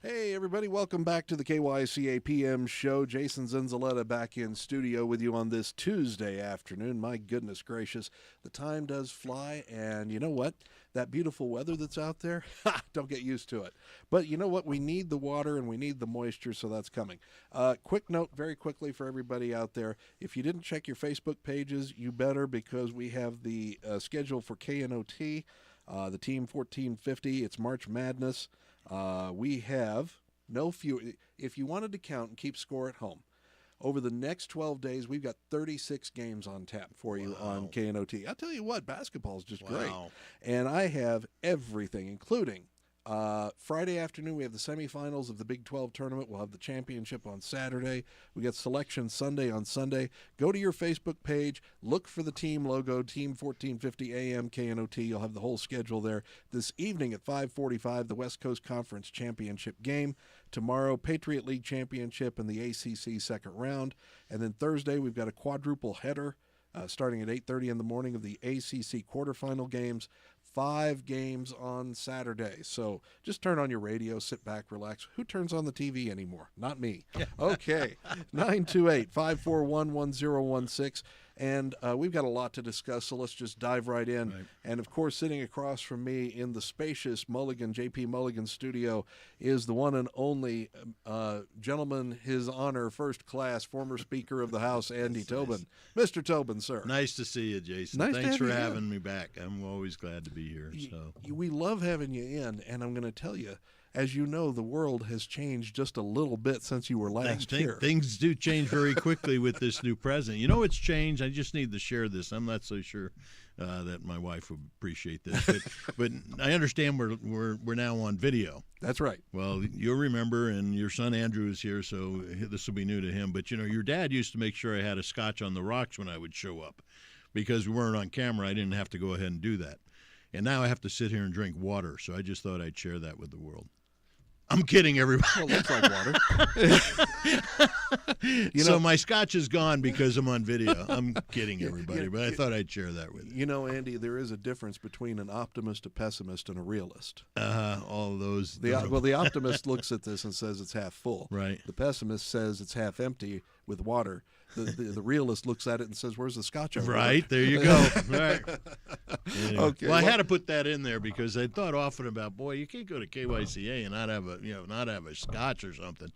Hey, everybody, welcome back to the KYCA PM show. Jason Zinzilieta back in studio with you on this Tuesday afternoon. My goodness gracious, the time does fly, and you know what? That beautiful weather that's out there, don't get used to it. But you know what? We need the water and we need the moisture, so that's coming. Quick note, very quickly for everybody out there, if you didn't check your Facebook pages, you better, because we have the schedule for KNOT, the Team 1450. It's March Madness. We have no fewer. If you wanted to count and keep score at home, over the next 12 days, we've got 36 games on tap for you on KNOT. I'll tell you what, basketball is just great. And I have everything, including Friday afternoon, we have the semifinals of the Big 12 tournament. We'll have the championship on Saturday. We got selection Sunday on Sunday. Go to your Facebook page, look for the team logo, Team 1450 AM KNOT. You'll have the whole schedule there. This evening at 5:45, the West Coast Conference Championship game. Tomorrow, Patriot League Championship and the ACC second round. And then Thursday, we've got a quadruple header starting at 8:30 in the morning of the ACC quarterfinal games. 5 games on Saturday. So just turn on your radio, sit back, relax. Who turns on the TV anymore? Not me. Okay. 928-541-1016. And we've got a lot to discuss, so let's just dive right in. Right. And, of course, sitting across from me in the spacious Mulligan, J.P. Mulligan studio is the one and only gentleman, his honor, first class, former Speaker of the House, Andy Tobin. Mr. Tobin, sir. Nice to see you, Jason. Nice Thanks for having me back. I'm always glad to be here. So we love having you in, and I'm going to tell you, as you know, the world has changed just a little bit since you were last here. Things do change very quickly with this new president. You know it's changed. I just need to share this. I'm not so sure that my wife would appreciate this, but I understand we're now on video. That's right. Well, you'll remember, and your son Andrew is here, so this will be new to him. But, you know, your dad used to make sure I had a scotch on the rocks when I would show up. Because we weren't on camera, I didn't have to go ahead and do that. And now I have to sit here and drink water, so I just thought I'd share that with the world. I'm kidding, everybody. Well, looks like water. So my scotch is gone because I'm on video. I'm kidding, everybody, but I thought I'd share that with you. You know, Andy, there is a difference between an optimist, a pessimist, and a realist. All of those. Well, the optimist looks at this and says it's half full. Right. The pessimist says it's half empty with water. The realist looks at it and says, "Where's the scotch over Right, there you go. Right. Anyway. Okay. Well, I had to put that in there because I thought often about, boy, you can't go to KYCA and not have a scotch or something.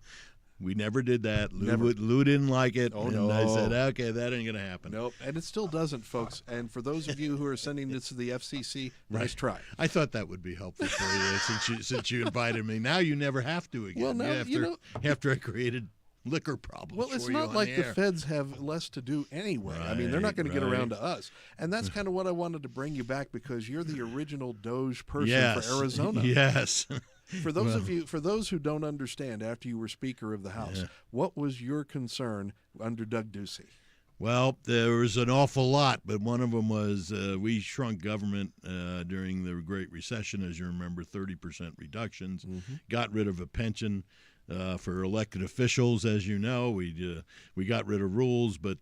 We never did that. Lou didn't like it. Oh, and no. I said, okay, that ain't going to happen. Nope, and it still doesn't, folks. And for those of you who are sending this to the FCC, nice try. I thought that would be helpful for you since you invited me. Now you never have to again. Well, now, after I created liquor problems. Well, it's not like the feds have less to do anyway. Right, I mean, they're not going to get around to us. And that's kind of what I wanted to bring you back, because you're the original Doge person for Arizona. Yes. For those who don't understand, after you were Speaker of the House, what was your concern under Doug Ducey? Well, there was an awful lot, but one of them was we shrunk government during the Great Recession, as you remember, 30% reductions, got rid of a pension for elected officials, as you know. We got rid of rules, but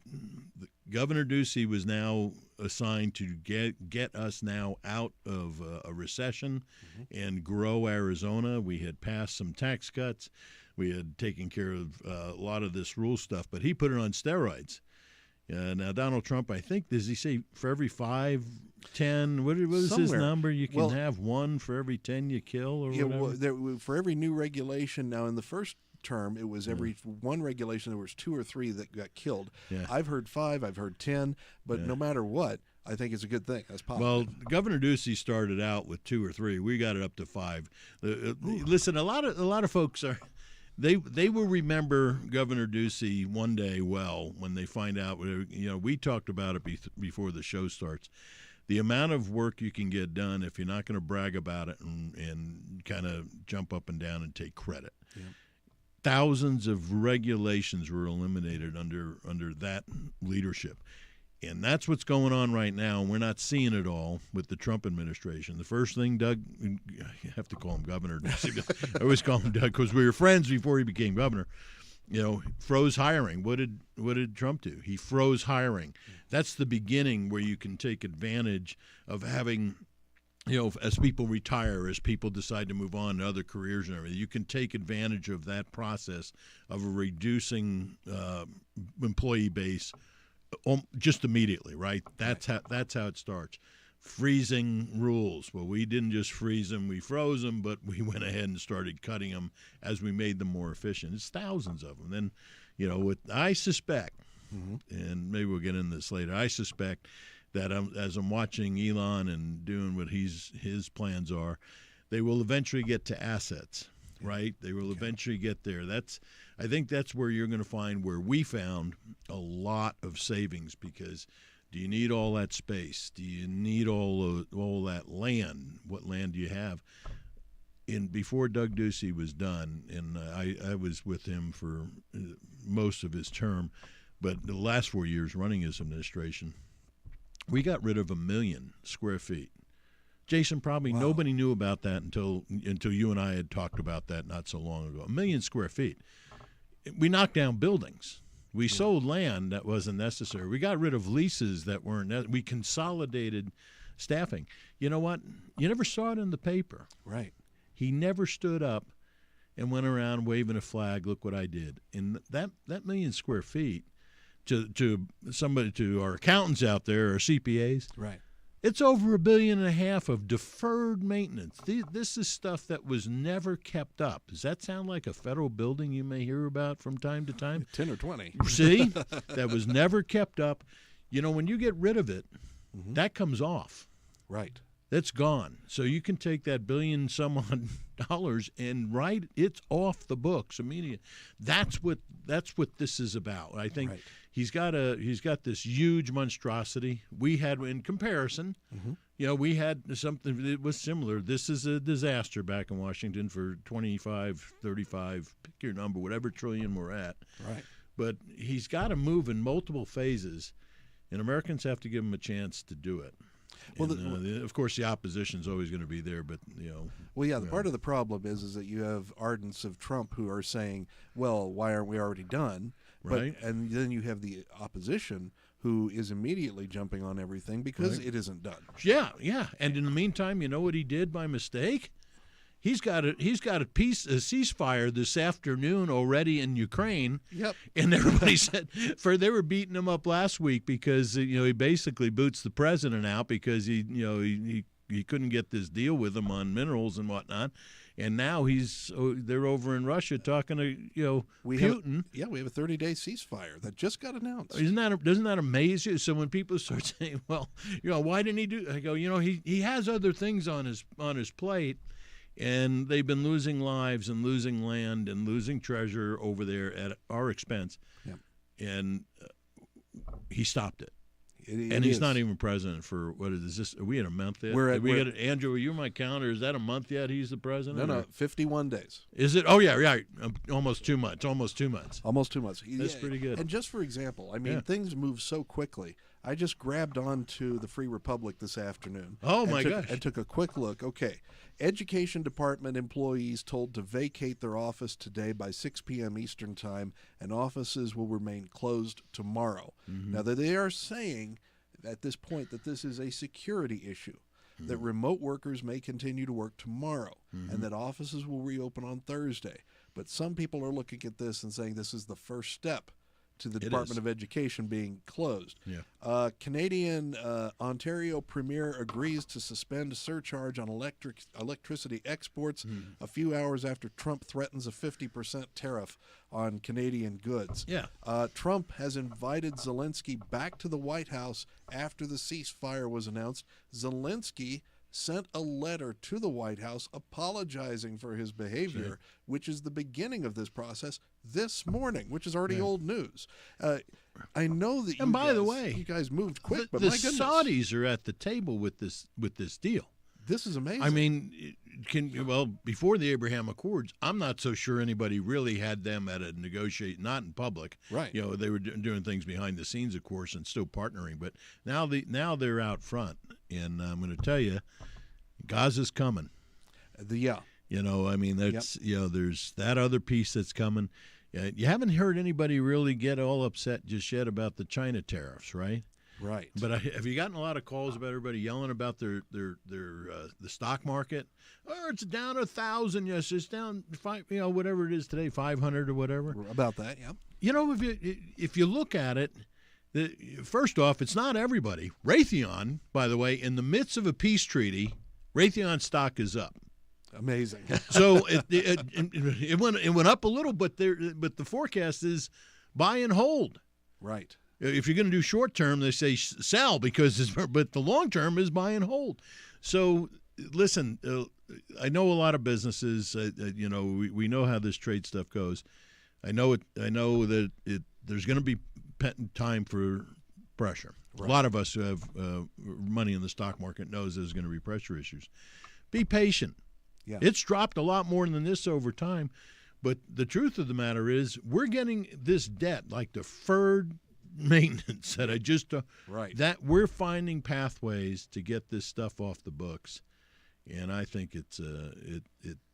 Governor Ducey was now assigned to get us now out of a recession and grow Arizona. We had passed some tax cuts. We had taken care of a lot of this rule stuff, but he put it on steroids. Now, Donald Trump, I think, does he say for every 5, 10, what is his number? You can have one for every 10 you kill or whatever? Well, for every new regulation. Now, in the first term, it was every one regulation, there was 2 or 3 that got killed. Yeah. I've heard 5, I've heard 10, but no matter what, I think it's a good thing. That's positive. Well, Governor Ducey started out with 2 or 3. We got it up to 5. Listen, a lot of folks are... They will remember Governor Ducey one day well when they find out. We talked about it before the show starts. The amount of work you can get done if you're not going to brag about it and kind of jump up and down and take credit. Yeah. Thousands of regulations were eliminated under that leadership. And that's what's going on right now, and we're not seeing it all with the Trump administration. The first thing, Doug, you have to call him Governor. I always call him Doug because we were friends before he became governor. Froze hiring. What did Trump do? He froze hiring. That's the beginning where you can take advantage of having as people retire, as people decide to move on to other careers and everything, you can take advantage of that process of a reducing employee base just immediately, right? That's how it starts. Freezing rules. Well, we didn't just freeze them, we froze them, but we went ahead and started cutting them as we made them more efficient. It's thousands of them. Then, I suspect, and maybe we'll get into this later, I suspect that as I'm watching Elon and doing what his plans are, they will eventually get to assets, right? They will eventually get there. I think that's where you're going to find where we found a lot of savings, because do you need all that space? Do you need all that land? What land do you have? Before Doug Ducey was done, and I was with him for most of his term, but the last 4 years running his administration, we got rid of 1 million square feet. Jason, probably nobody knew about that until you and I had talked about that not so long ago. 1 million square feet. We knocked down buildings. We sold land that wasn't necessary. We got rid of leases that weren't. We consolidated staffing. You know what? You never saw it in the paper. Right. He never stood up and went around waving a flag. Look what I did. And that 1 million square feet, to our accountants out there or CPAs, right? It's over $1.5 billion of deferred maintenance. This is stuff that was never kept up. Does that sound like a federal building you may hear about from time to time? 10 or 20. See? That was never kept up. When you get rid of it, that comes off. Right. That's gone. So you can take that billion some odd dollars and it's off the books immediately. That's what this is about. I think he's got this huge monstrosity. We had, in comparison, we had something that was similar. This is a disaster back in Washington for 25, 35, pick your number, whatever trillion we're at. Right. But he's got to move in multiple phases, and Americans have to give him a chance to do it. Well, of course, the opposition is always going to be there, but Well, yeah, part of the problem is that you have ardents of Trump who are saying, "Well, why aren't we already done?" Right. And then you have the opposition who is immediately jumping on everything because it isn't done. Yeah. And in the meantime, you know what he did by mistake? He's got a ceasefire this afternoon already in Ukraine. Yep. And everybody said they were beating him up last week because he basically boots the president out because he couldn't get this deal with him on minerals and whatnot. And now they're over in Russia talking to Putin. We have a 30-day ceasefire that just got announced. Doesn't that amaze you? So when people start saying, "Well, why didn't he do?" I go, he has other things on his plate. And they've been losing lives and losing land and losing treasure over there at our expense. Yep. And he stopped it. He's not even president for, what is this? Are we in a month yet? Andrew, are you my counter? Is that a month yet he's the president? No, 51 days. Is it? Oh, yeah, right. Almost 2 months. Almost 2 months. That's pretty good. And just for example, things move so quickly. I just grabbed onto the Free Republic this afternoon. Oh, my gosh. And took a quick look. Okay. Education Department employees told to vacate their office today by 6 p.m. Eastern Time, and offices will remain closed tomorrow. Now, they are saying at this point that this is a security issue, that remote workers may continue to work tomorrow, and that offices will reopen on Thursday. But some people are looking at this and saying this is the first step to the Department of Education being closed. Yeah. Canadian Ontario Premier agrees to suspend surcharge on electricity exports a few hours after Trump threatens a 50% tariff on Canadian goods. Yeah. Trump has invited Zelensky back to the White House after the ceasefire was announced. Zelensky sent a letter to the White House apologizing for his behavior, which is the beginning of this process this morning, which is already old news. I know that the way, you guys moved quick, but the my goodness. Saudis are at the table with this deal. This is amazing. I mean, before the Abraham Accords, I'm not so sure anybody really had them at a not in public. Right. They were doing things behind the scenes, of course, and still partnering. But now they're out front, and I'm going to tell you, Gaza's coming. Yeah. That's there's that other piece that's coming. You haven't heard anybody really get all upset just yet about the China tariffs, right? Right. But have you gotten a lot of calls about everybody yelling about the stock market? Oh, it's down 1,000. Yes, it's down whatever it is today, 500 or whatever. About that, yeah. If you look at it, first off, it's not everybody. Raytheon, by the way, in the midst of a peace treaty, Raytheon stock is up. Amazing. So it went up a little, but the forecast is buy and hold. Right. If you're going to do short term, they say sell but the long term is buy and hold. So listen, I know a lot of businesses. We know how this trade stuff goes. I know that there's going to be time for pressure. Right. A lot of us who have money in the stock market knows there's going to be pressure issues. Be patient. Yeah. It's dropped a lot more than this over time, but the truth of the matter is we're getting this debt like deferred maintenance that right. that we're finding pathways to get this stuff off the books, and I think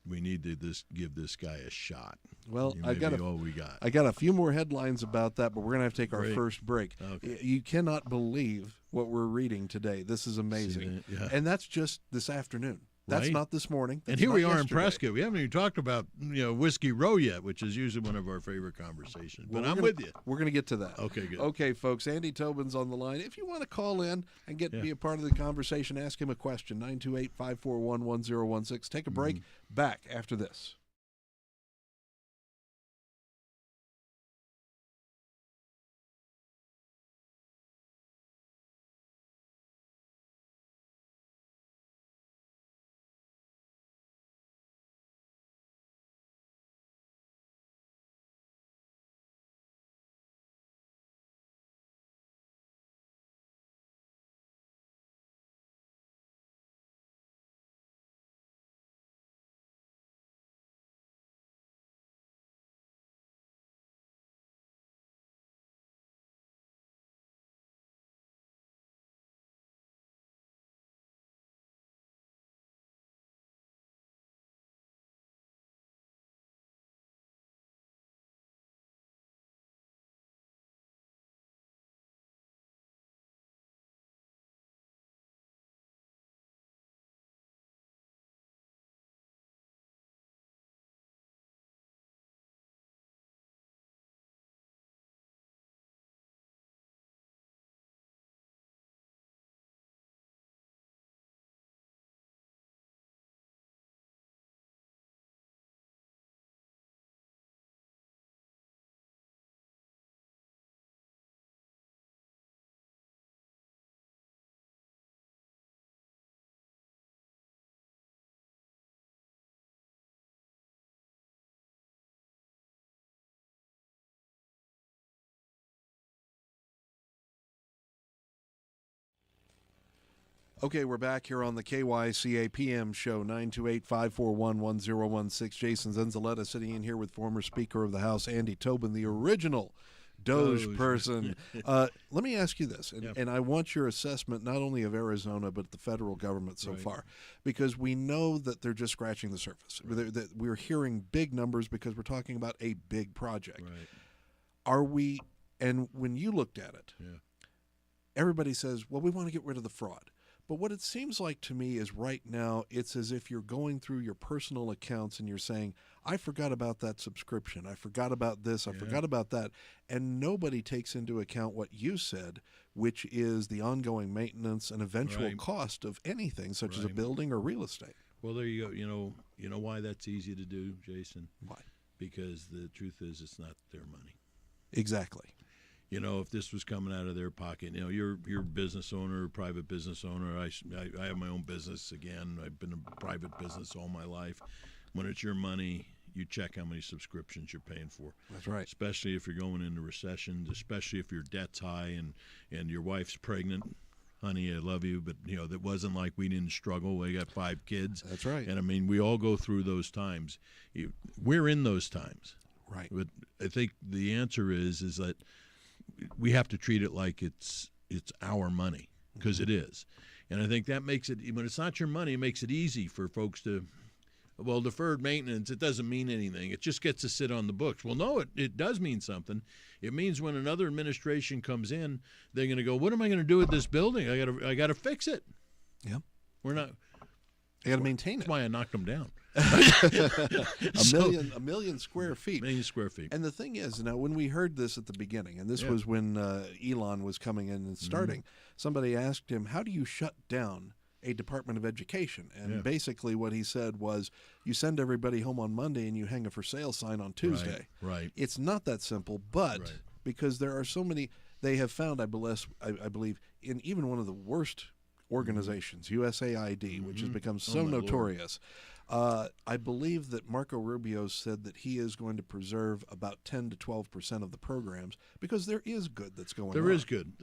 we need to give this guy a shot. Well, I got a few more headlines about that, but we're going to have to take our first break. Okay. You cannot believe what we're reading today. This is amazing. Yeah. And that's just this afternoon. That's right. Not this morning. And here we are in Prescott. We haven't even talked about Whiskey Row yet, which is usually one of our favorite conversations. But I'm with you. We're going to get to that. Okay, good. Okay, folks. Andy Tobin's on the line. If you want to call in and be a part of the conversation, ask him a question. 928-541-1016. Take a break. Back after this. Okay, we're back here on the KYCA PM show, 928-541-1016. Jason Zinzilieta sitting in here with former Speaker of the House, Andy Tobin, the original Doge person. Let me ask you this, and I want your assessment not only of Arizona but the federal government so far, because we know that they're just scratching the surface. Right. We're hearing big numbers because we're talking about a big project. Right. Are we, and when you looked at it, everybody says, well, we want to get rid of the fraud. But what it seems like to me is right now it's as if you're going through your personal accounts and you're saying, I forgot about that subscription. I forgot about this. I forgot about that. And nobody takes into account what you said, which is the ongoing maintenance and eventual cost of anything such as a building or real estate. Well, there you go. You know why that's easy to do, Jason? Why? Because the truth is it's not their money. Exactly. If this was coming out of their pocket, you're a business owner, private business owner. I have my own business again. I've been a private business all my life. When it's your money, you check how many subscriptions you're paying for. That's right. Especially if you're going into recession, especially if your debt's high and your wife's pregnant. Honey, I love you, but that wasn't like we didn't struggle. We got 5 kids. That's right. And we all go through those times. We're in those times. Right. But I think the answer is that we have to treat it like it's our money, because it is. And I think that makes it, when it's not your money, it makes it easy for folks to well, deferred maintenance, it doesn't mean anything. It just gets to sit on the books. Well, no, it does mean something. It means when another administration comes in, they're going to go, what am I going to do with this building? I got to fix it. Yeah. We're not. I got to maintain That's it. why I knocked them down. a million square feet. A million square feet. And the thing is, now when we heard this at the beginning, and this was when Elon was coming in and starting, somebody asked him, how do you shut down a Department of Education? And basically what he said was, you send everybody home on Monday and you hang a for sale sign on Tuesday. Right. It's not that simple, but because there are so many, they have found, I believe, in even one of the worst organizations, USAID, which has become so notorious. I believe that Marco Rubio said that he is going to preserve about 10 to 12% of the programs because there is good that's going on. There is good.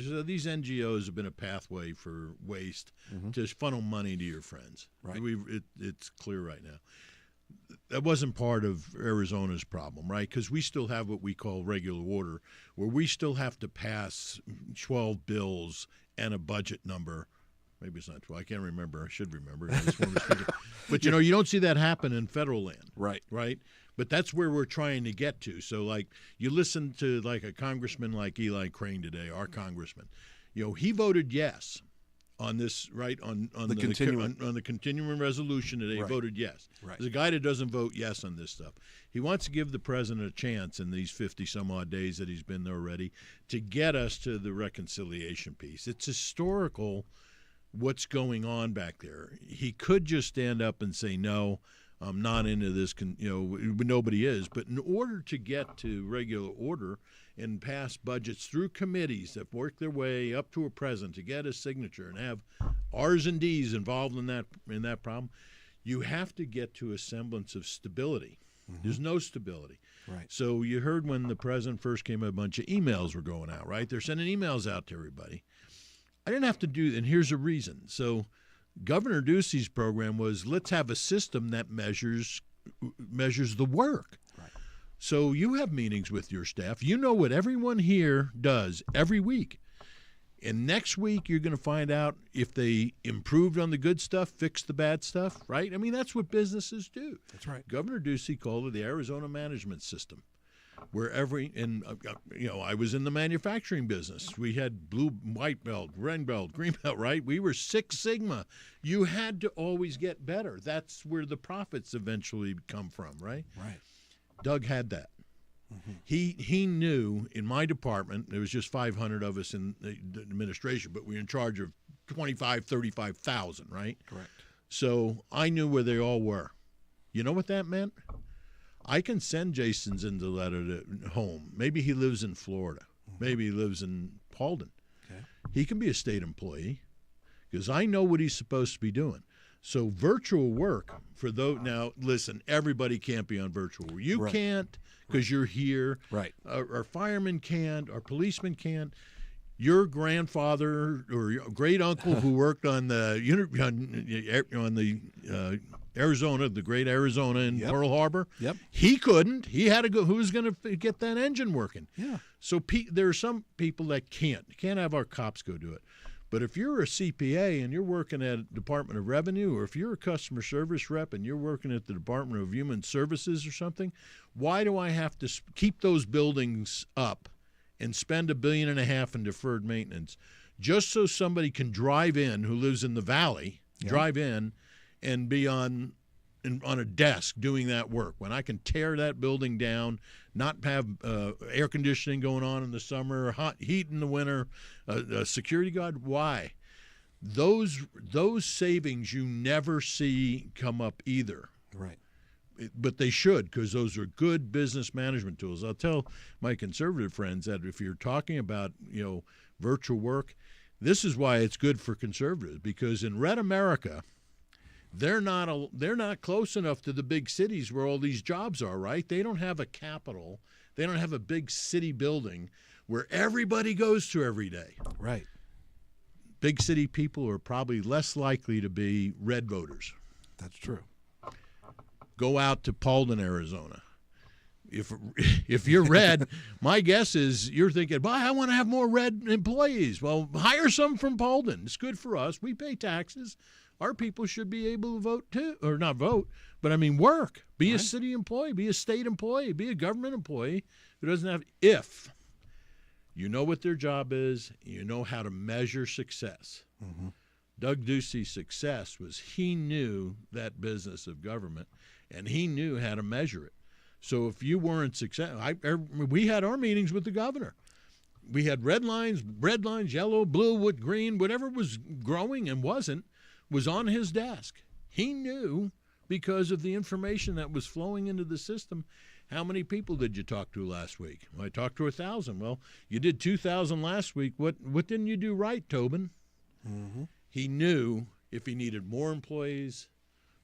So these NGOs have been a pathway for waste to funnel money to your friends. Right. It's clear right now. That wasn't part of Arizona's problem, right? Because we still have what we call regular order, where we still have to pass 12 bills and a budget number. Maybe it's not 12. I can't remember. I should remember. But, you don't see that happen in federal land. Right? But that's where we're trying to get to. So, like, you listen to, like, a congressman like Eli Crane today, our congressman. He voted yes on this, right, on the continuing resolution today. He voted yes. Right. There's a guy that doesn't vote yes on this stuff. He wants to give the president a chance in these 50-some-odd days that he's been there already to get us to the reconciliation piece. It's historical what's going on back there. He could just stand up and say, no, I'm not into this, nobody is. But in order to get to regular order and pass budgets through committees that work their way up to a president to get a signature and have R's and D's involved in that problem, you have to get to a semblance of stability. There's no stability. Right. So you heard when the president first came, a bunch of emails were going out, right? They're sending emails out to everybody. I didn't have to do, and here's a reason. So Governor Ducey's program was, let's have a system that measures the work. Right. So you have meetings with your staff. You know what everyone here does every week. And next week you're going to find out if they improved on the good stuff, fixed the bad stuff, right? I mean, that's what businesses do. That's right. Governor Ducey called it the Arizona Management System. Where I was in the manufacturing business. We had blue, white belt, red belt, green belt, right? We were Six Sigma. You had to always get better. That's where the profits eventually come from, right? Right. Doug had that. He knew in my department, there was just 500 of us in the administration, but we were in charge of 25, 35,000, right? Correct. So I knew where they all were. You know what that meant? I can send Jason Zinzilieta home. Maybe he lives in Florida. Maybe he lives in Paulden. Okay. He can be a state employee because I know what he's supposed to be doing. So virtual work for those. Now, listen, everybody can't be on virtual. You can't because you're here. Right. Our firemen can't. Our policemen can't. Your grandfather or your great uncle who worked on the Arizona, the great Arizona in Pearl Harbor. Yep. He couldn't. He had to go. Who's going to get that engine working? Yeah. So there are some people that can't have our cops go do it. But if you're a CPA and you're working at Department of Revenue, or if you're a customer service rep and you're working at the Department of Human Services or something, why do I have to keep those buildings up and spend $1.5 billion in deferred maintenance just so somebody can drive in who lives in the valley, drive in and be on a desk doing that work when I can tear that building down, not have air conditioning going on in the summer, hot heat in the winter, a security guard? Why? Those savings you never see come up either. Right. But they should, because those are good business management tools. I'll tell my conservative friends that if you're talking about virtual work, this is why it's good for conservatives, because in red America, they're not close enough to the big cities where all these jobs are, right? They don't have a capital. They don't have a big city building where everybody goes to every day. Right. Big city people are probably less likely to be red voters. That's true. Go out to Paulden, Arizona. If you're red, my guess is you're thinking, well, I want to have more red employees. Well, hire some from Paulden. It's good for us. We pay taxes. our people should be able to vote too, or not vote, but I mean work. Be a city employee, be a state employee, be a government employee who doesn't have, if you know what their job is, you know how to measure success. Mm-hmm. Doug Ducey's success was he knew that business of government, and he knew how to measure it. So if you weren't successful, we had our meetings with the governor. We had red lines, yellow, blue, green, whatever was growing and wasn't, was on his desk. He knew, because of the information that was flowing into the system, how many people did you talk to last week? Well, I talked to 1,000. Well, you did 2,000 last week. What didn't you do right, Tobin? Mm-hmm. He knew if he needed more employees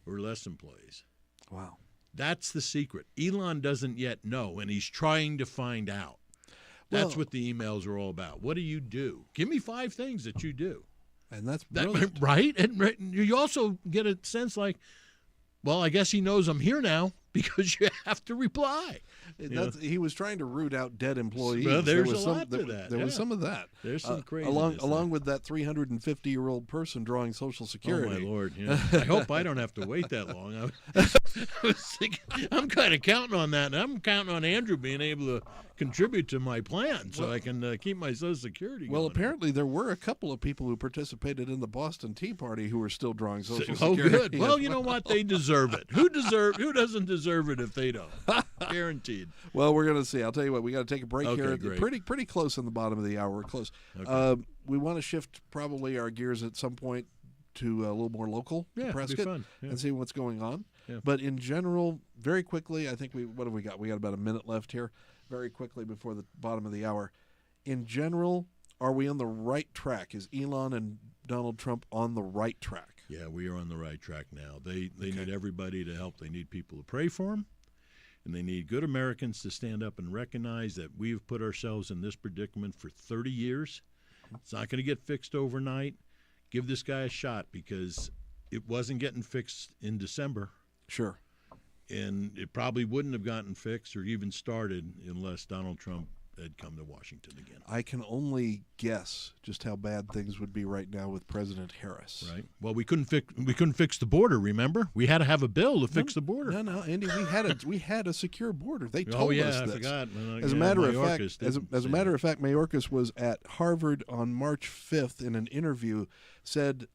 or less employees. Wow. That's the secret. Elon doesn't yet know, and he's trying to find out. That's what the emails are all about. What do you do? Give me 5 things that you do. And that's brilliant. Right? And you also get a sense like, well, I guess he knows I'm here now because you have to reply. He was trying to root out dead employees. Well, there's a lot to that. There was some of that. There's some crazy. Along with that 350-year-old person drawing Social Security. Oh, my Lord. Yeah. I hope I don't have to wait that long. I'm kind of counting on that. And I'm counting on Andrew being able to contribute to my plan so I can keep my Social Security going. Well, apparently there were a couple of people who participated in the Boston Tea Party who were still drawing Social Security. Oh, good. Well, you know what? They deserve it. Who doesn't deserve it if they don't? Guaranteed. Well, we're going to see. I'll tell you what. We got to take a break here. Great. Pretty close in the bottom of the hour. We're close. Okay. We want to shift probably our gears at some point to a little more local, to Prescott, fun. Yeah. and see what's going on. Yeah. But in general, very quickly, I think what have we got? We got about a minute left here. Very quickly before the bottom of the hour. In general, are we on the right track? Is Elon and Donald Trump on the right track? Yeah, we are on the right track now. They need everybody to help. They need people to pray for them, and they need good Americans to stand up and recognize that we've put ourselves in this predicament for 30 years. It's not going to get fixed overnight. Give this guy a shot because it wasn't getting fixed in December. Sure. And it probably wouldn't have gotten fixed or even started unless Donald Trump had come to Washington again. I can only guess just how bad things would be right now with President Harris. Right. Well, we couldn't fix the border. Remember, we had to have a bill to fix the border. No, Andy, we had a secure border. They told us this. I forgot. As a matter of fact, Mayorkas was at Harvard on March 5th in an interview. Said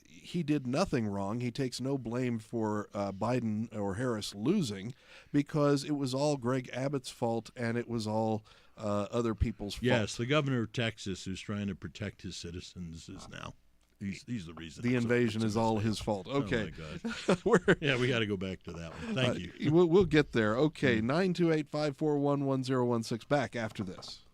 he did nothing wrong. He takes no blame for Biden or Harris losing because it was all Greg Abbott's fault and it was all other people's fault. Yes, the governor of Texas, who's trying to protect his citizens, is now. He's the reason. The invasion is all his fault. Okay. Oh, my gosh. We got to go back to that one. Thank you. We'll get there. Okay, 928-541-1016. Back after this.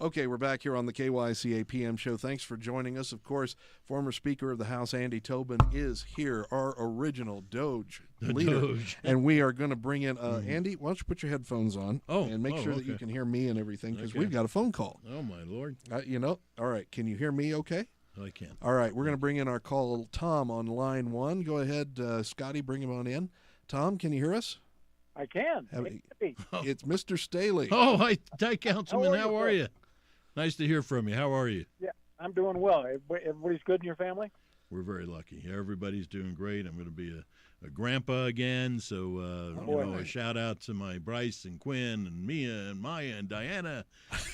Okay, we're back here on the KYCA PM show. Thanks for joining us. Of course, former Speaker of the House Andy Tobin is here, our original Doge leader. Doge. And we are going to bring in Andy, why don't you put your headphones on and make sure that you okay. can hear me and everything, because Okay. we've got a phone call. Oh, my Lord. All right, can you hear me okay? I can. All right, we're going to bring in our call Tom on line 1. Go ahead, Scotty, bring him on in. Tom, can you hear us? I can. It's Mr. Staley. Oh, hi, Councilman. How How are are you, you? Nice to hear from you. How are you? Yeah, I'm doing well. Everybody's good in your family? We're very lucky. Everybody's doing great. I'm going to be a grandpa again, so a shout out to my Bryce and Quinn and Mia and Maya and Diana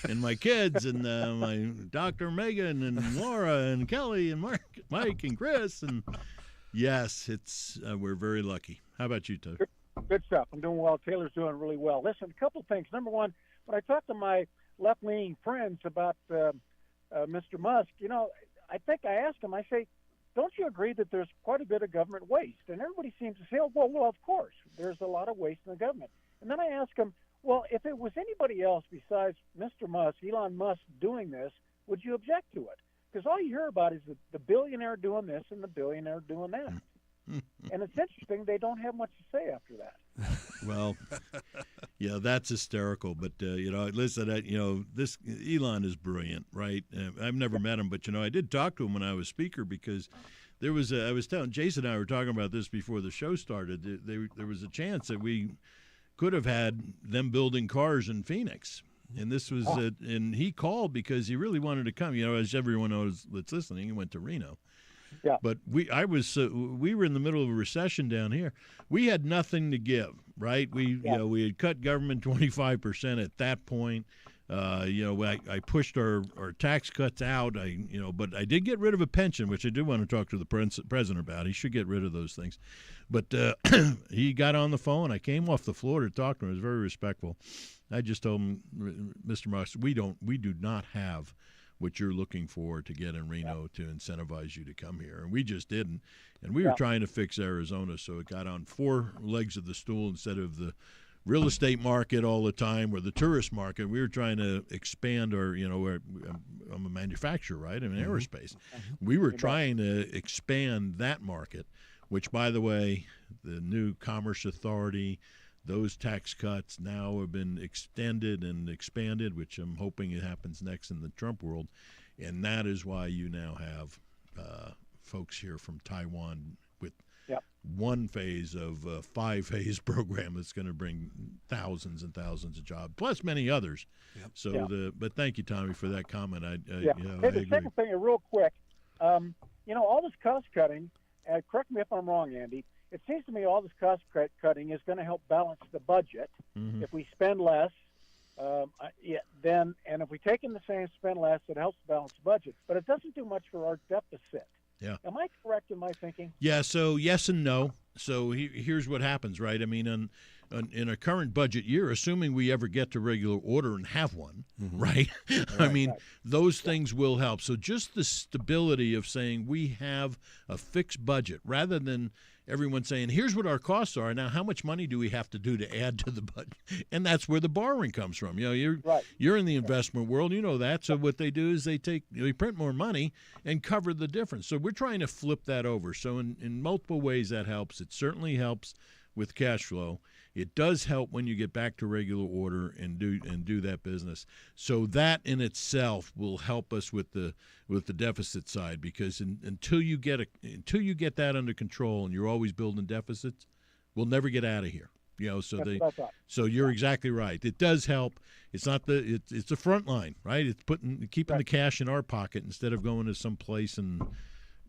and my kids and my Dr. Megan and Laura and Kelly and Mike and Chris. And yes, it's we're very lucky. How about you, Todd? Good stuff. I'm doing well. Taylor's doing really well. Listen, a couple of things. Number one, when I talk to my left-leaning friends about Mr. Musk, I think I asked him, I say, don't you agree that there's quite a bit of government waste? And everybody seems to say, oh, well, of course, there's a lot of waste in the government. And then I ask him, well, if it was anybody else besides Mr. Musk, Elon Musk, doing this, would you object to it? Because all you hear about is the billionaire doing this and the billionaire doing that. And it's interesting, they don't have much to say after that. Well, yeah, that's hysterical. But, listen, this Elon is brilliant, right? I've never met him, but, I did talk to him when I was speaker because I was telling Jason and I were talking about this before the show started. There was a chance that we could have had them building cars in Phoenix. And this was, and he called because he really wanted to come. As everyone knows that's listening, he went to Reno. Yeah. But we were in the middle of a recession down here. We had nothing to give, right? We had cut government 25% at that point. I pushed our tax cuts out. But I did get rid of a pension, which I do want to talk to the president about. He should get rid of those things. But he got on the phone. I came off the floor to talk to him. It was very respectful. I just told him, Mr. Musk, we do not have what you're looking for to get in Reno to incentivize you to come here. And we just didn't. And we were trying to fix Arizona so it got on 4 legs of the stool instead of the real estate market all the time or the tourist market. We were trying to expand I'm a manufacturer, right? I'm in aerospace. We were trying to expand that market, which, by the way, the new Commerce Authority, those tax cuts now have been extended and expanded, which I'm hoping it happens next in the Trump world. And that is why you now have folks here from Taiwan with one phase of a 5-phase program that's going to bring thousands and thousands of jobs, plus many others. Yep. So, but thank you, Tommy, for that comment. I the second thing, real quick, all this cost cutting, correct me if I'm wrong, Andy, it seems to me all this cost cutting is going to help balance the budget. Mm-hmm. If we spend less, then if we take in the same, spend less, it helps balance the budget. But it doesn't do much for our deficit. Yeah. Am I correct in my thinking? Yeah. So yes and no. So here's what happens, right? I mean, in a current budget year, assuming we ever get to regular order and have one, right? I mean, those things will help. So just the stability of saying we have a fixed budget rather than everyone saying, here's what our costs are. Now, how much money do we have to do to add to the budget? And that's where the borrowing comes from. You're in the investment world. You know that. So what they do is they print more money and cover the difference. So we're trying to flip that over. So in multiple ways that helps. It certainly helps with cash flow. It does help when you get back to regular order and do that business. So that in itself will help us with the deficit side, because until you get that under control and you're always building deficits, we'll never get out of here. So you're exactly right. It does help. It's not it's the front line, right? It's keeping the cash in our pocket instead of going to some place and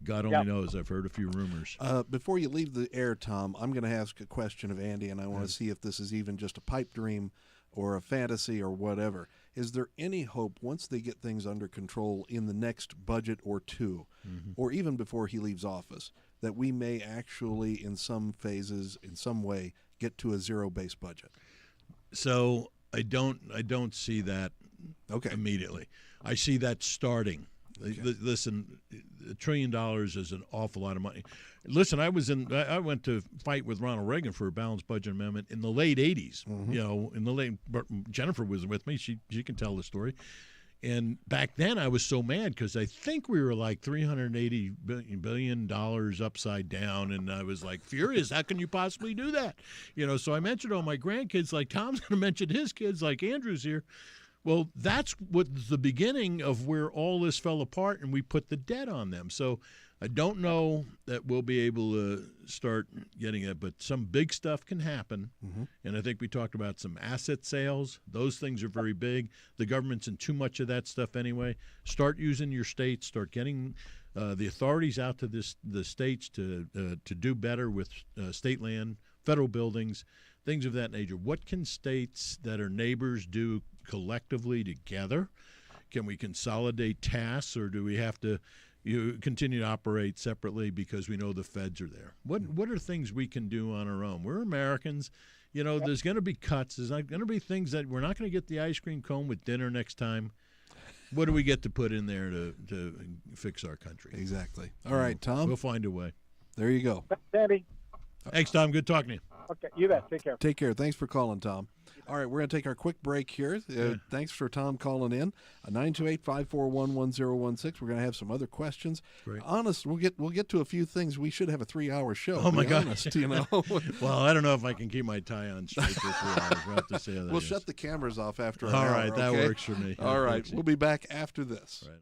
God only knows. I've heard a few rumors. Before you leave the air, Tom, I'm going to ask a question of Andy, and I want to see if this is even just a pipe dream or a fantasy or whatever. Is there any hope once they get things under control in the next budget or two, or even before he leaves office, that we may actually, in some phases, in some way, get to a zero-based budget? So I don't see that immediately. I see that starting. Listen, $1 trillion is an awful lot of money. Listen, I went to fight with Ronald Reagan for a balanced budget amendment in the late 80s. In the late, Jennifer was with me. She can tell the story. And back then I was so mad because I think we were like $380 billion upside down. And I was like furious. How can you possibly do that? So I mentioned all my grandkids, like Tom's going to mention his kids, like Andrew's here. Well, that's what the beginning of where all this fell apart, and we put the debt on them. So I don't know that we'll be able to start getting it, but some big stuff can happen. Mm-hmm. And I think we talked about some asset sales. Those things are very big. The government's in too much of that stuff anyway. Start using your states. Start getting the authorities out to the states to do better with state land, federal buildings, things of that nature. What can states that are neighbors do collectively together? Can we consolidate tasks, or do we have to continue to operate separately because we know the feds are there? What are things we can do on our own? We're Americans. There's going to be cuts. There's not going to be things that we're not going to get the ice cream cone with dinner next time. What do we get to put in there to fix our country? Exactly. All right, Tom. We'll find a way. There you go. Sandy. Thanks, Tom. Good talking to you. Okay, you bet. Take care. Take care. Thanks for calling, Tom. All right, we're going to take our quick break here. Thanks for Tom calling in. 928-541-1016. We're going to have some other questions. Great. Honest, we'll get to a few things. We should have a 3-hour show. Oh my God! Honest, Well, I don't know if I can keep my tie on straight for 3 hours. We'll have to see how that We'll is. shut the cameras off after an All hour. right, that okay? works for me. All right, we'll be back after this. Right.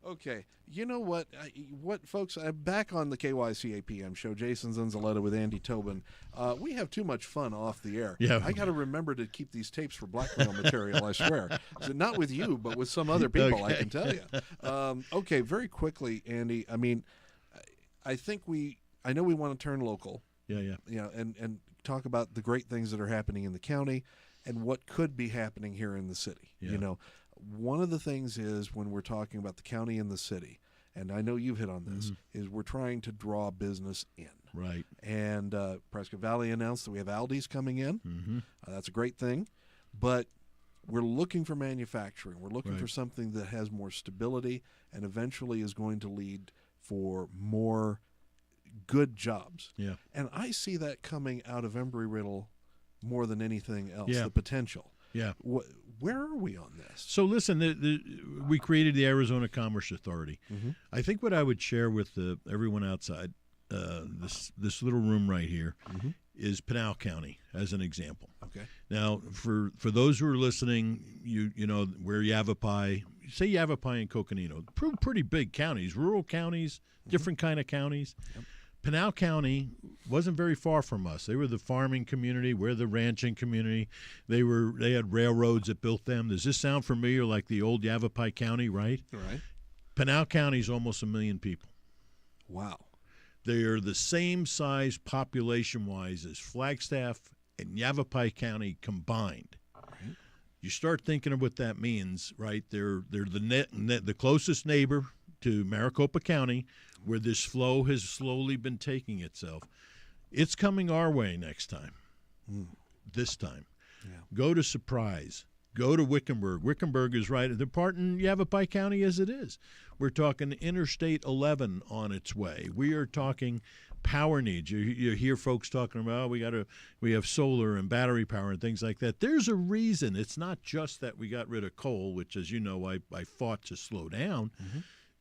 Okay, you know what? Folks? I'm back on the KYCA PM show. Jason Zinzilieta with Andy Tobin. We have too much fun off the air. Yeah. I got to remember to keep these tapes for blackmail material. I swear, so not with you, but with some other people. Okay. I can tell you. Okay, very quickly, Andy. I mean, I think I know we want to turn local. Yeah. And talk about the great things that are happening in the county, and what could be happening here in the city. Yeah. One of the things is when we're talking about the county and the city, and I know you've hit on this, is we're trying to draw business in. Right. And Prescott Valley announced that we have Aldi's coming in. Mm-hmm. That's a great thing. But we're looking for manufacturing. We're looking Right. for something that has more stability and eventually is going to lead for more good jobs. Yeah. And I see that coming out of Embry-Riddle more than anything else, Yeah. the potential. Yeah. Where are we on this? So listen, we created the Arizona Commerce Authority. Mm-hmm. I think what I would share with everyone outside this little room right here Mm-hmm. is Pinal County as an example. Okay. Now, for those who are listening, you know where Yavapai, say Yavapai and Coconino, pretty big counties, rural counties, different kind of counties. Yep. Pinal County wasn't very far from us. They were the farming community. We're the ranching community. They had railroads that built them. Does this sound familiar, like the old Yavapai County, right? Right. Pinal County is almost 1 million people. Wow. They are the same size population-wise as Flagstaff and Yavapai County combined. You start thinking of what that means, right? They're the closest neighbor to Maricopa County, where this flow has slowly been taking itself. It's coming our way next time. This time. Yeah. Go to Surprise. Go to Wickenburg. Wickenburg is right at the part in Yavapai County as it is. We're talking Interstate 11 on its way. We are talking power needs. You hear folks talking about, we have solar and battery power and things like that. There's a reason. It's not just that we got rid of coal, which, as you know, I fought to slow down.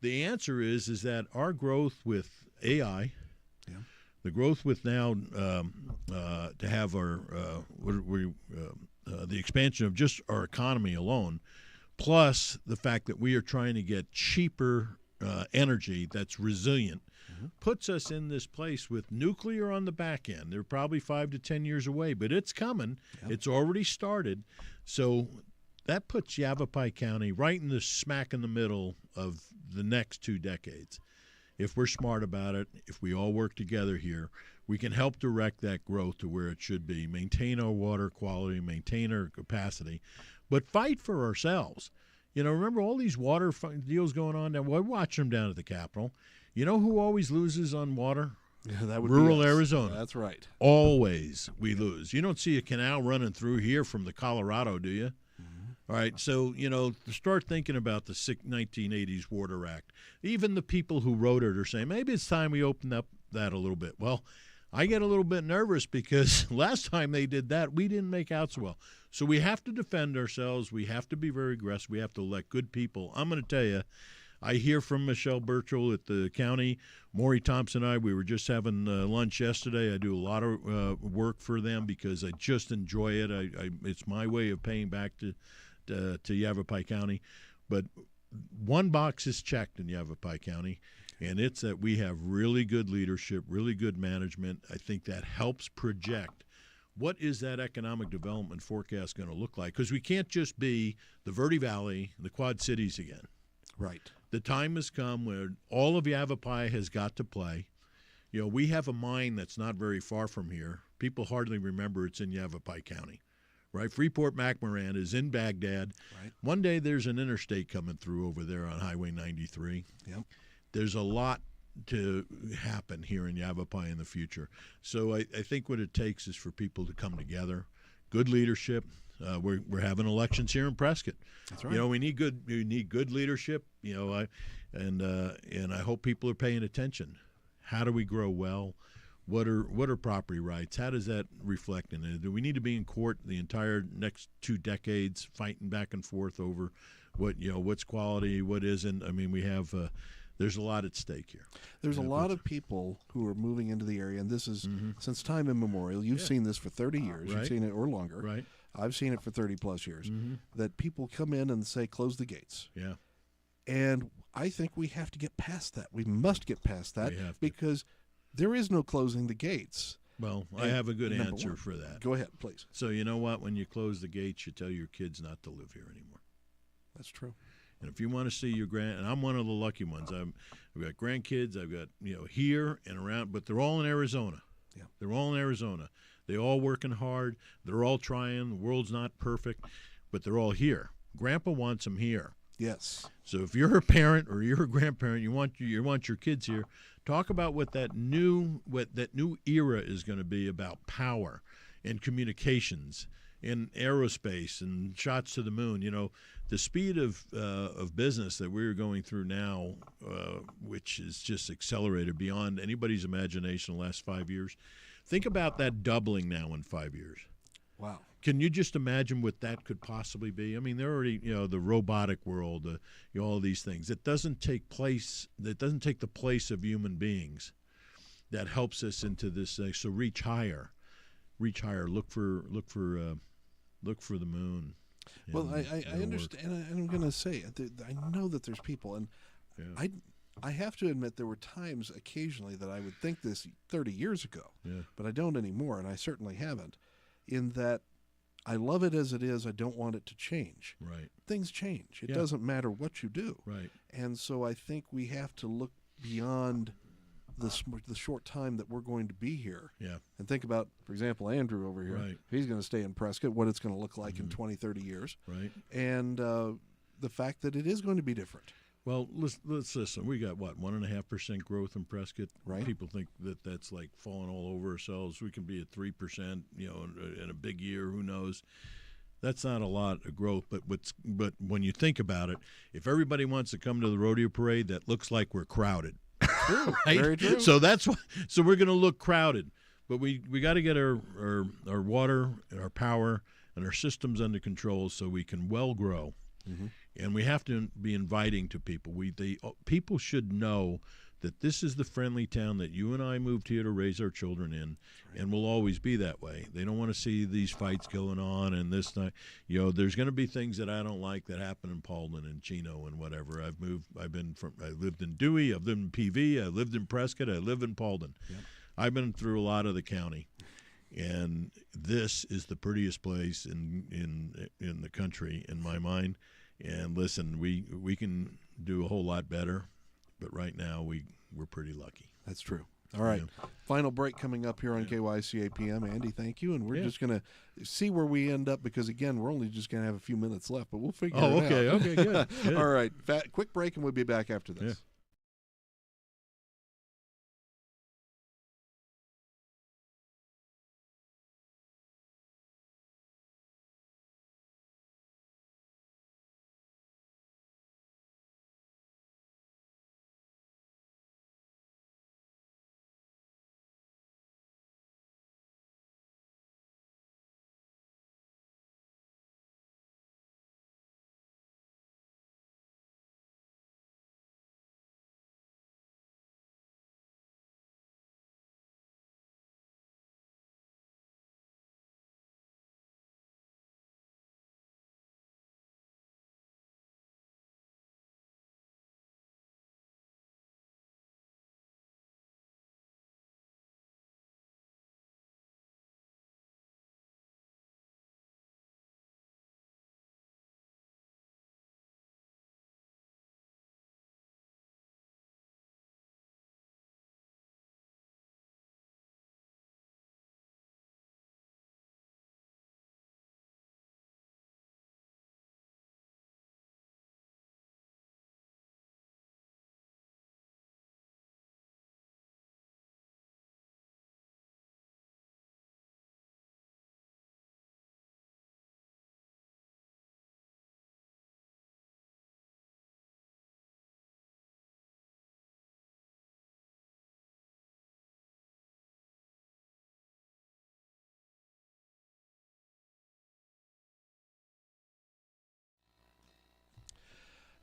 The answer is that our growth with AI, the growth with now to have our the expansion of just our economy alone, plus the fact that we are trying to get cheaper energy that's resilient, puts us in this place with nuclear on the back end. They're probably 5 to 10 years away, but it's coming. It's already started. So that puts Yavapai County right in the smack in the middle of the next 2 decades. If we're smart about it, if we all work together here, we can help direct that growth to where it should be, maintain our water quality, maintain our capacity, but fight for ourselves. Remember all these water deals going on down? We're watching them down at the Capitol. You know who always loses on water? Yeah, that would rural be us. Arizona. That's right. Always we lose. You don't see a canal running through here from the Colorado, do you? All right, so, start thinking about the 1980s Water Act. Even the people who wrote it are saying, maybe it's time we open up that a little bit. Well, I get a little bit nervous because last time they did that, we didn't make out so well. So we have to defend ourselves. We have to be very aggressive. We have to elect good people. I'm going to tell you, I hear from Michelle Burchell at the county. Maury Thompson and I, we were just having lunch yesterday. I do a lot of work for them because I just enjoy it. It's my way of paying back to Yavapai County. But one box is checked in Yavapai County, and it's that we have really good leadership, really good management. I think that helps project what is that economic development forecast going to look like, because we can't just be the Verde Valley, the Quad Cities again. Right. The time has come where all of Yavapai has got to play. We have a mine that's not very far from here. People hardly remember it's in Yavapai County. Right, Freeport-McMoran is in Baghdad. Right. One day there's an interstate coming through over there on Highway 93. Yep. There's a lot to happen here in Yavapai in the future. So I think what it takes is for people to come together, good leadership. We're having elections here in Prescott. That's right. We need good leadership. And I hope people are paying attention. How do we grow well? What are property rights? How does that reflect in it? Do we need to be in court the entire next 2 decades fighting back and forth over what's quality, what isn't? I mean, we have there's a lot at stake here. There's a lot of people who are moving into the area, and this is since time immemorial. You've seen this for 30 years. Right. You've seen it or longer. Right. I've seen it for 30 plus years. That people come in and say, close the gates. Yeah. And I think we have to get past that. We must get past that because there is no closing the gates. Well, I have a good answer for that. Go ahead, please. So you know what? When you close the gates, you tell your kids not to live here anymore. That's true. And if you want to see your and I'm one of the lucky ones. I've got grandkids. I've got here and around, but they're all in Arizona. Yeah, they're all in Arizona. They're all working hard. They're all trying. The world's not perfect, but they're all here. Grandpa wants them here. Yes. So if you're a parent or you're a grandparent, you want your kids here. Talk about what that new era is going to be about power and communications and aerospace and shots to the moon. The speed of business that we're going through now, which is just accelerated beyond anybody's imagination in the last 5 years. Think about that doubling now in 5 years. Wow. Can you just imagine what that could possibly be? I mean, they're already, the robotic world, all these things. It doesn't take place. That doesn't take the place of human beings. That helps us into this. So reach higher. Look for the moon. Well, I understand, and I'm going to say, I know that there's people, and I have to admit there were times occasionally that I would think this 30 years ago, but I don't anymore, and I certainly haven't, in that I love it as it is. I don't want it to change. Right. Things change. It doesn't matter what you do. Right. And so I think we have to look beyond the short time that we're going to be here. Yeah. And think about, for example, Andrew over here. Right. He's going to stay in Prescott, what it's going to look like in 20, 30 years. Right. And the fact that it is going to be different. Well, let's listen. We got what 1.5% growth in Prescott. Right. People think that that's like falling all over ourselves. We can be at 3%. In a big year. Who knows? That's not a lot of growth. But when you think about it, if everybody wants to come to the rodeo parade, that looks like we're crowded. True. Right? Very true. So that's why. So we're going to look crowded. But we got to get our water, our power, and our systems under control so we can well grow. Mm-hmm. And we have to be inviting to people. People should know that this is the friendly town that you and I moved here to raise our children in, and will always be that way. They don't want to see these fights going on and this night. There's going to be things that I don't like that happen in Paulding and Chino and whatever. I lived in Dewey, I've lived in PV, I lived in Prescott, I live in Paulding. Yep. I've been through a lot of the county, and this is the prettiest place in the country in my mind. And listen, we can do a whole lot better, but right now we're pretty lucky. That's true. All right. Yeah. Final break coming up here on KYCA PM. Andy, thank you. And we're just going to see where we end up because, again, we're only just going to have a few minutes left, but we'll figure it out. Okay, good. All right. Quick break, and we'll be back after this. Yeah.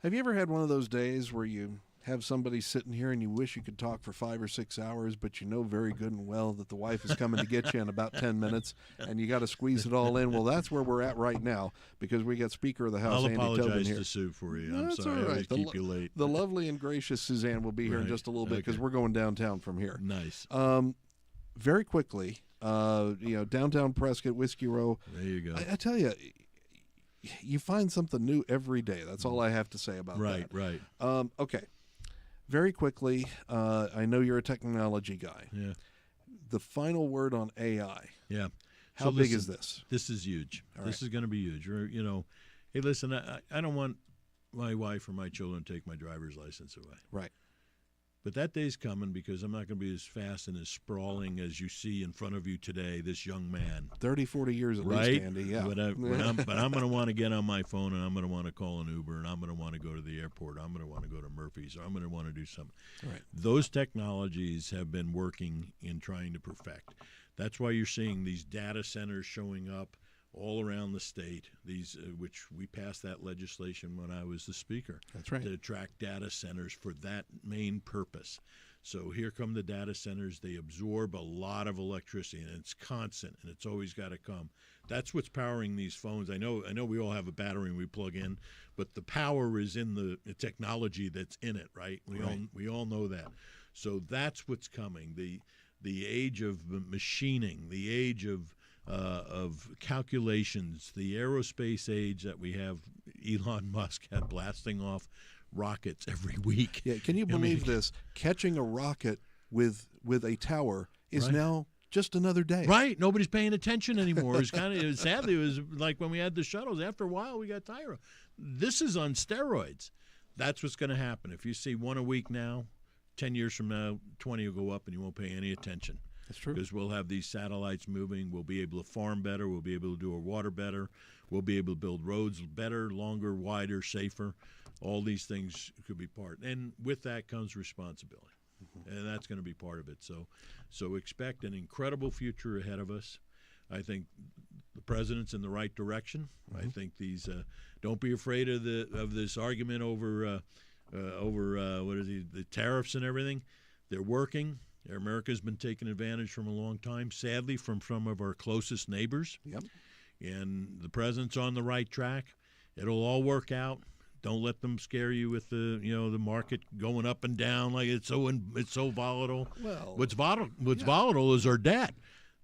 Have you ever had one of those days where you have somebody sitting here and you wish you could talk for 5 or 6 hours, but you know very good and well that the wife is coming to get you in about 10 minutes, and you got to squeeze it all in? Well, that's where we're at right now because we got Speaker of the House, I'll Andy Tobin apologize here. to Sue for you. No, I'm that's sorry. all I always right. keep you late. The lovely and gracious Suzanne will be here in just a little bit because we're going downtown from here. Nice. Very quickly, downtown Prescott, Whiskey Row. There you go. I tell you, you find something new every day. That's all I have to say about that. Right. Okay. Very quickly, I know you're a technology guy. Yeah. The final word on AI. Yeah. How big is this? This is huge. All this is going to be huge. Hey, listen, I don't want my wife or my children to take my driver's license away. Right. But that day's coming because I'm not going to be as fast and as sprawling as you see in front of you today, this young man. 30, 40 years at right? least, Andy, yeah. But I'm going to want to get on my phone, and I'm going to want to call an Uber, and I'm going to want to go to the airport. I'm going to want to go to Murphy's, or I'm going to want to do something. Right. Those technologies have been working in trying to perfect. That's why you're seeing these data centers showing up all around the state, these which we passed that legislation when I was the speaker. That's right. To attract data centers for that main purpose. So here come the data centers. They absorb a lot of electricity, and it's constant, and it's always got to come. That's what's powering these phones. I know we all have a battery and we plug in, but the power is in the technology that's in it, right? We all know that. So that's what's coming. The age of machining, the age of calculations, the aerospace age that we have Elon Musk had blasting off rockets every week. Yeah, can you believe this? Catching a rocket with a tower is now just another day. Right. Nobody's paying attention anymore. It's sadly, it was like when we had the shuttles. After a while, we got tired. This is on steroids. That's what's going to happen. If you see one a week now, 10 years from now, 20 will go up and you won't pay any attention. That's true. Because we'll have these satellites moving. We'll be able to farm better. We'll be able to do our water better. We'll be able to build roads better, longer, wider, safer. All these things could be part. And with that comes responsibility. And that's going to be part of it. So expect an incredible future ahead of us. I think the president's in the right direction. I think these don't be afraid of this argument over the tariffs and everything. They're working. America's been taken advantage from a long time, sadly, from some of our closest neighbors. Yep. And the president's on the right track. It'll all work out. Don't let them scare you with the market going up and down like it's so volatile. Well, what's volatile is our debt.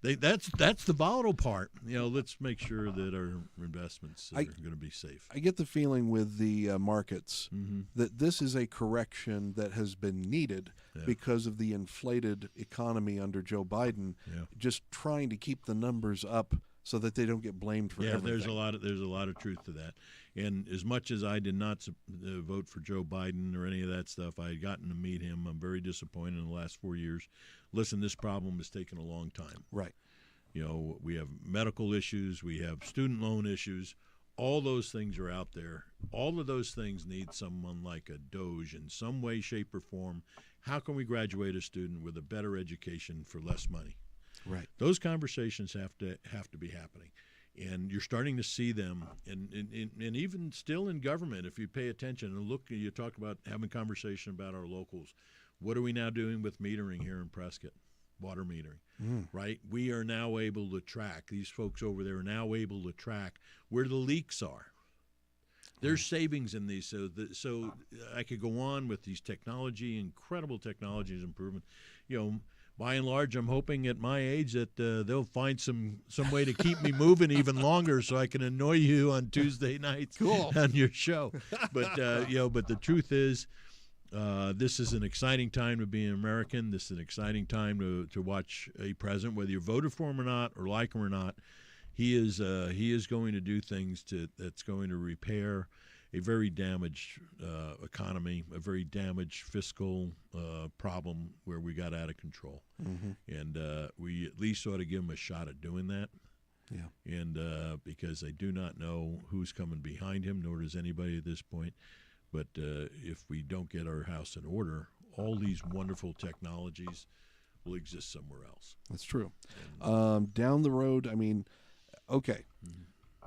That's the volatile part. Let's make sure that our investments are going to be safe. I get the feeling with the markets that this is a correction that has been needed because of the inflated economy under Joe Biden, just trying to keep the numbers up so that they don't get blamed for everything. There's a lot of truth to that. And as much as I did not vote for Joe Biden or any of that stuff, I had gotten to meet him. I'm very disappointed in the last 4 years. Listen, this problem has taken a long time. Right. We have medical issues. We have student loan issues. All those things are out there. All of those things need someone like a Doge in some way, shape, or form. How can we graduate a student with a better education for less money? Right. Those conversations have to be happening. And you're starting to see them, and even still in government, if you pay attention and look, you talk about having conversation about our locals. What are we now doing with metering here in Prescott? Water metering, right? We are now able to track. These folks over there are now able to track where the leaks are. There's savings in these, so I could go on with these incredible technologies improvement. By and large, I'm hoping at my age that they'll find some way to keep me moving even longer, so I can annoy you on Tuesday nights on your show. But but the truth is, this is an exciting time to be an American. This is an exciting time to watch a president, whether you voted for him or not, or like him or not. He is going to do things that's going to repair a very damaged economy, a very damaged fiscal problem where we got out of control. And we at least ought to give him a shot at doing that. Yeah. And because I do not know who's coming behind him, nor does anybody at this point. But if we don't get our house in order, all these wonderful technologies will exist somewhere else. That's true. Down the road, okay.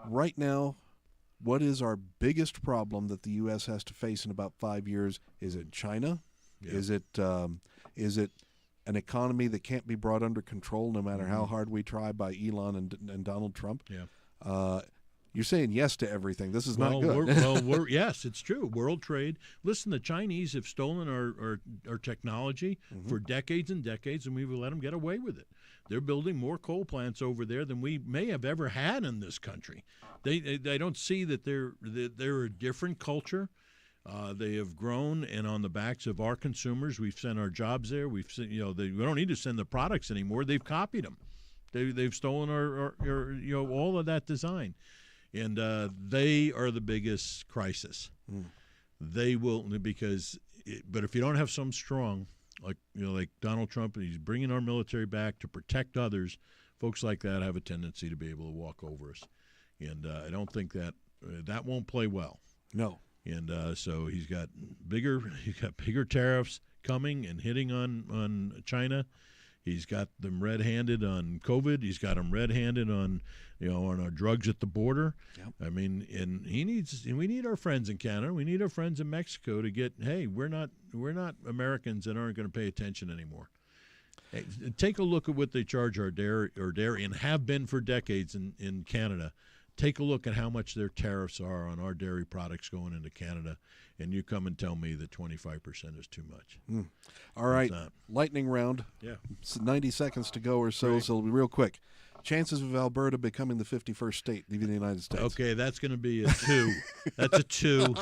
Right now, what is our biggest problem that the U.S. has to face in about 5 years? Is it China? Yeah. Is it an economy that can't be brought under control no matter how hard we try by Elon and Donald Trump? Yeah. You're saying yes to everything. This is not good. Yes, it's true. World trade. Listen, the Chinese have stolen our technology for decades and decades, and we've let them get away with it. They're building more coal plants over there than we may have ever had in this country. They don't see that they're a different culture. They have grown, and on the backs of our consumers, we've sent our jobs there. We've sent, we don't need to send the products anymore. They've copied them. They've stolen our all of that design. And they are the biggest crisis. They will, but if you don't have some strong, like Donald Trump, and he's bringing our military back to protect others, folks like that have a tendency to be able to walk over us. And I don't think that won't play well. No. And so he's got bigger tariffs coming and hitting on China. He's got them red-handed on COVID. He's got them red-handed on our drugs at the border. Yep. And we need our friends in Canada. We need our friends in Mexico to get. Hey, we're not Americans that aren't going to pay attention anymore. Hey, take a look at what they charge our dairy and have been for decades in Canada. Take a look at how much their tariffs are on our dairy products going into Canada, and you come and tell me that 25% is too much. All right, lightning round. Yeah. 90 seconds to go or so, so it'll be real quick. Chances of Alberta becoming the 51st state of the United States. Okay, that's going to be a 2. That's a 2,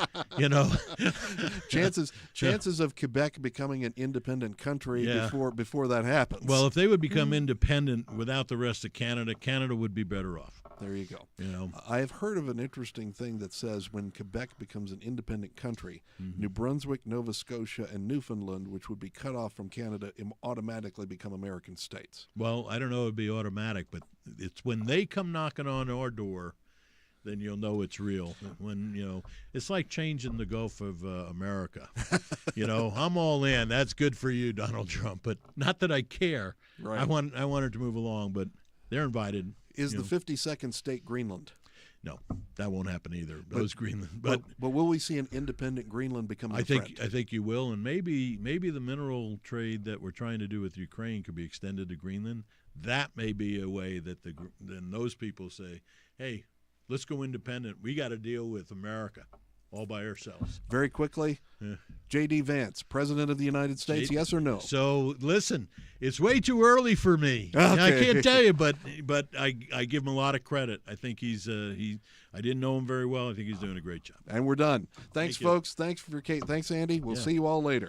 Chances of Quebec becoming an independent country before that happens. Well, if they would become independent without the rest of Canada, Canada would be better off. There you go. You know, I have heard of an interesting thing that says when Quebec becomes an independent country, New Brunswick, Nova Scotia, and Newfoundland, which would be cut off from Canada, automatically become American states. well, I don't know it'd be automatic, but it's when they come knocking on our door, then you'll know it's real. When, you know, it's like changing the Gulf of America. You know, I'm all in. That's good for you, Donald Trump. But not that I care. Right. I want it to move along, but they're invited. Is the 52nd state Greenland? No, that won't happen either. Those Greenland, but will we see an independent Greenland become? I think you will, and maybe the mineral trade that we're trying to do with Ukraine could be extended to Greenland. That may be a way that then those people say, hey, let's go independent. We got to deal with America all by ourselves. Very quickly, J.D. Vance, President of the United States, yes or no? So listen, it's way too early for me. Okay. I can't tell you, but I give him a lot of credit. I think I didn't know him very well. I think he's doing a great job. And we're done. Thanks, Thank you. folks. Thanks, Andy. We'll see you all later.